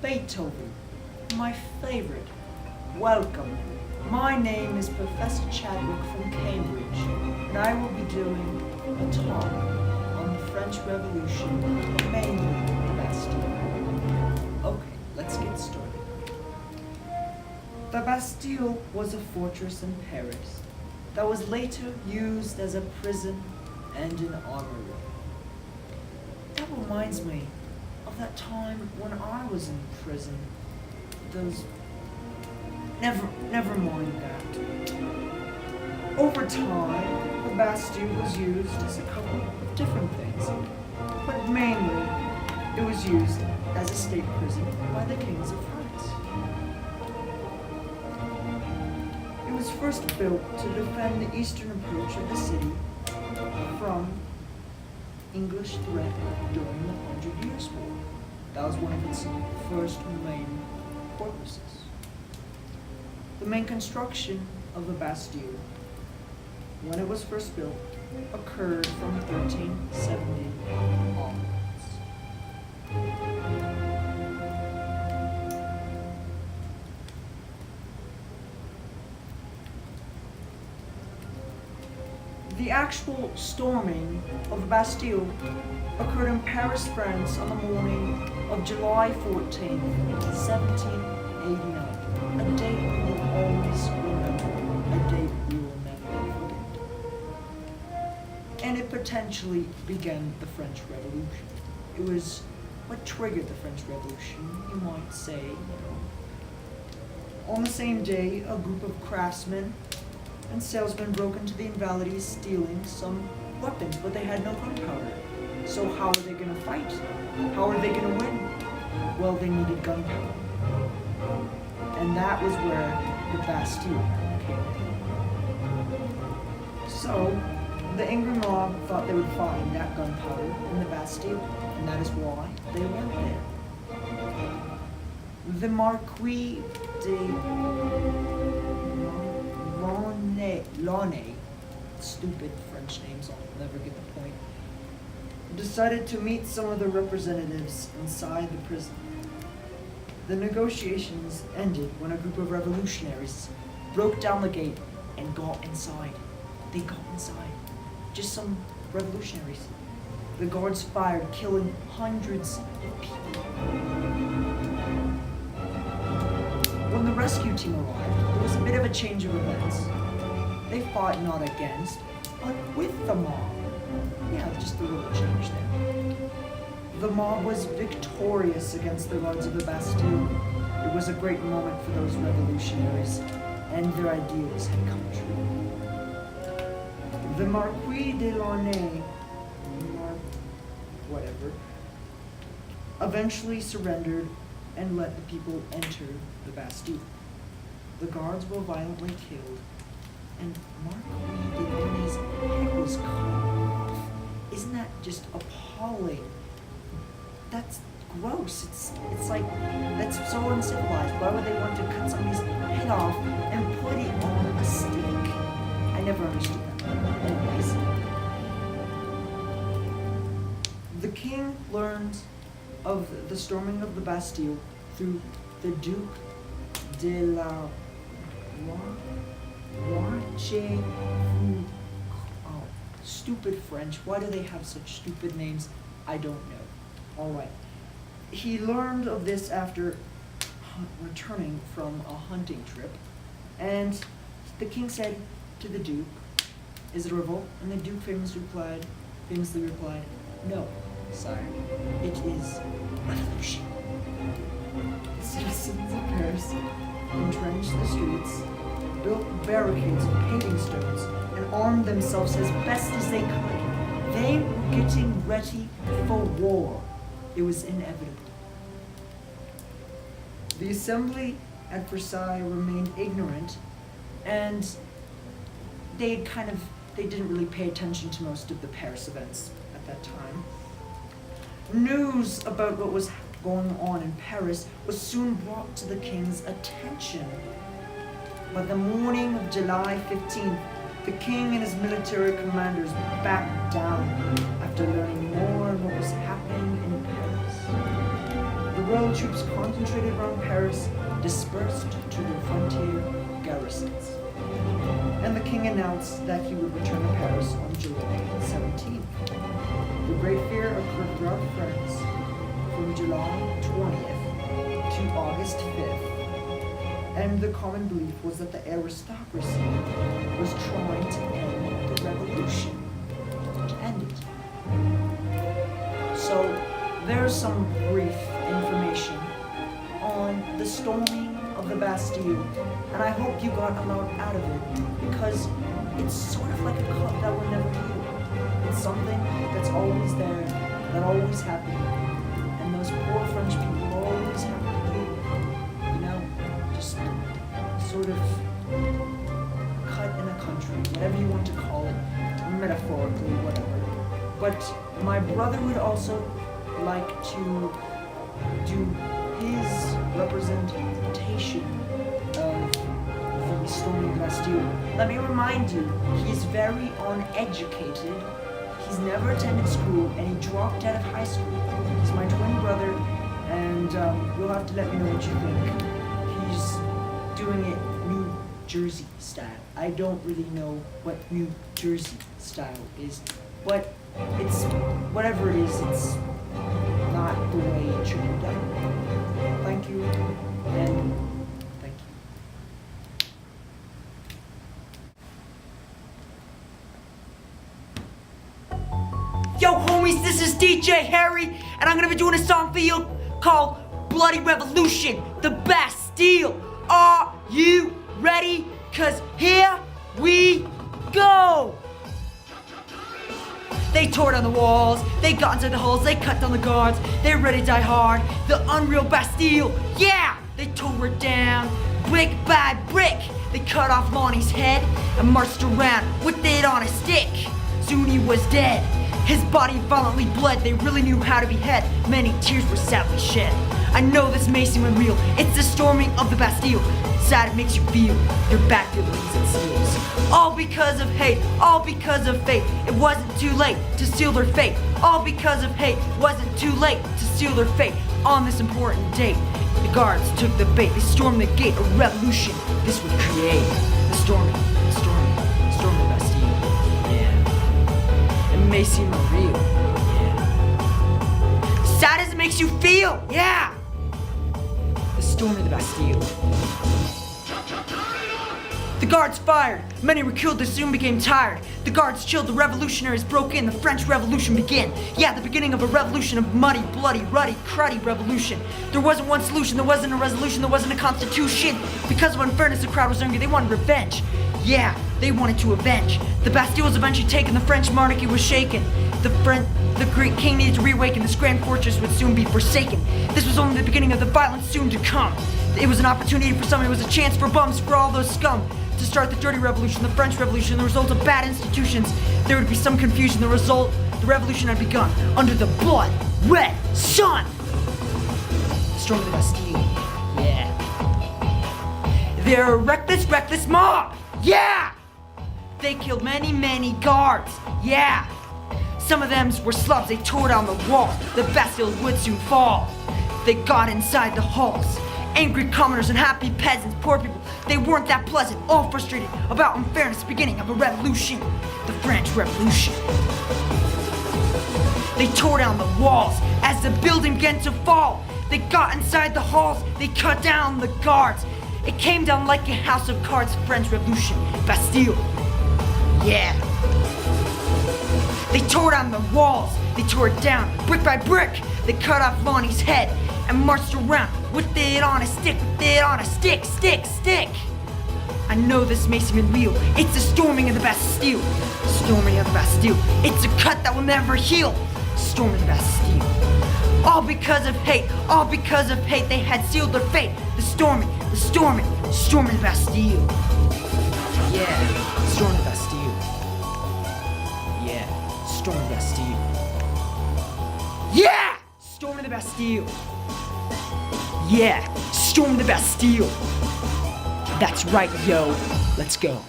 Beethoven, my favorite. Welcome. My name is Professor Chadwick from Cambridge, and I will be doing a talk on the French Revolution, mainly the Bastille. Okay, let's get started. The Bastille was a fortress in Paris that was later used as a prison and an armory. That reminds me of that time when I was in prison. Never mind that. Over time, the Bastille was used as a couple of different things, but mainly it was used as a state prison by the kings of France. It was first built to defend the eastern approach of the city from English threat during the Hundred Years' War. That was one of its first main purposes. The main construction of the Bastille, when it was first built, occurred from 1370 onwards. The actual storming of the Bastille occurred in Paris, France on the morning of July 14th, 1789. A date we will always remember, a date we will never forget. And it potentially began the French Revolution. It was what triggered the French Revolution, you might say. On the same day, a group of craftsmen and salesmen broke into the Invalides, stealing some weapons, but they had no gunpowder. So how are they going to fight? How are they going to win? Well, they needed gunpowder. And that was where the Bastille came in. So, the angry mob thought they would find that gunpowder in the Bastille, and that is why they went there. The Marquis de Launay, stupid French names, I'll never get the point, decided to meet some of the representatives inside the prison. The negotiations ended when a group of revolutionaries broke down the gate and got inside. They got inside. Just some revolutionaries. The guards fired, killing hundreds of people. When the rescue team arrived, there was a bit of a change of events. They fought not against, but with the mob. Yeah, just a little change there. The mob was victorious against the guards of the Bastille. It was a great moment for those revolutionaries, and their ideals had come true. The Marquis de Launay, eventually surrendered and let the people enter the Bastille. The guards were violently killed, and Marquis de Launay's head was cut off. Isn't that just appalling? That's gross. It's like, that's so uncivilized. Why would they want to cut somebody's head off and put it on a stake? I never understood that. Anyways, the king learned of the storming of the Bastille through the Duke de la Roche. Oh, stupid French. Why do they have such stupid names? I don't know. All right. He learned of this after returning from a hunting trip, and the king said to the Duke, "Is it a revolt?" And the Duke famously replied, "No, sire, it is revolution." The citizens of Paris entrenched the streets, built barricades of paving stones, and armed themselves as best as they could. They were getting ready for war. It was inevitable. The assembly at Versailles remained ignorant, and they didn't really pay attention to most of the Paris events at that time. News about what was going on in Paris was soon brought to the king's attention. By the morning of July 15th, the king and his military commanders backed down after learning more on what was happening in Paris. The royal troops concentrated around Paris dispersed to their frontier garrisons. And the king announced that he would return to Paris on July 17th. The great fear occurred throughout France from July 20th to August 5th. And the common belief was that the aristocracy was trying to end the revolution. To end it. So, there's some brief information on the storming of the Bastille, and I hope you got a lot out of it, because it's sort of like a cut that will never heal. It's something that's always there, that always happened, and those poor French people always have to do, you know, just sort of cut in a country, whatever you want to call it, metaphorically, whatever. But my brother would also like to do his representation of the storming of Bastille. Let me remind you, he's very uneducated. He's never attended school, and he dropped out of high school. He's my twin brother, and you'll have to let me know what you think. He's doing it New Jersey style. I don't really know what New Jersey style is, but it's whatever it is, it's not the way it should be done. Thank you, and thank you. Yo, homies, this is DJ Harry, and I'm gonna be doing a song for you called Bloody Revolution, the Bastille. Are you ready? 'Cause here we go. They tore down the walls, they got inside the halls, they cut down the guards, they're ready to die hard. The unreal Bastille, yeah! They tore it down, brick by brick. They cut off Lonnie's head and marched around with it on a stick. Soon he was dead, his body violently bled. They really knew how to behead, many tears were sadly shed. I know this may seem unreal, it's the storming of the Bastille. Sad it makes you feel, your back feelings and seals. All because of hate, all because of fate. It wasn't too late to seal their fate. All because of hate, wasn't too late to seal their fate. On this important date, the guards took the bait. They stormed the gate, a revolution this would create. The storming of Bastille, yeah. It may seem unreal, yeah. Sad as it makes you feel, yeah. The storming of the Bastille. The guards fired, many were killed, they soon became tired. The guards chilled, the revolutionaries broke in, the French Revolution began. Yeah, the beginning of a revolution, of muddy, bloody, ruddy, cruddy revolution. There wasn't one solution, there wasn't a resolution, there wasn't a constitution. Because of unfairness, the crowd was angry, they wanted revenge. Yeah, they wanted to avenge. The Bastille was eventually taken, the French monarchy was shaken. The great king needed to reawaken, this grand fortress would soon be forsaken. This was only the beginning of the violence soon to come. It was an opportunity for some, it was a chance for bums, for all those scum. To start the dirty revolution, the French Revolution, the result of bad institutions. There would be some confusion, the revolution had begun under the blood red sun. Storm of the Bastille, yeah. They're a reckless mob, yeah. They killed many guards, yeah. Some of them were slubs, they tore down the walls. The Bastille would soon fall. They got inside the halls. Angry commoners and happy peasants, poor people, they weren't that pleasant, all frustrated about unfairness, beginning of a revolution, the French Revolution. They tore down the walls as the building began to fall. They got inside the halls, they cut down the guards. It came down like a house of cards, French Revolution, Bastille, yeah. They tore down the walls, they tore it down, brick by brick. They cut off Lonnie's head and marched around with it on a stick, stick. I know this may seem unreal, it's the storming of the Bastille. Storming of the Bastille, it's a cut that will never heal. Storming the Bastille. All because of hate, they had sealed their fate. The storming of the Bastille. Yeah, storming the Bastille. Yeah, storming the Bastille. Yeah, storming the Bastille. Yeah, storm the Bastille. That's right, yo. Let's go.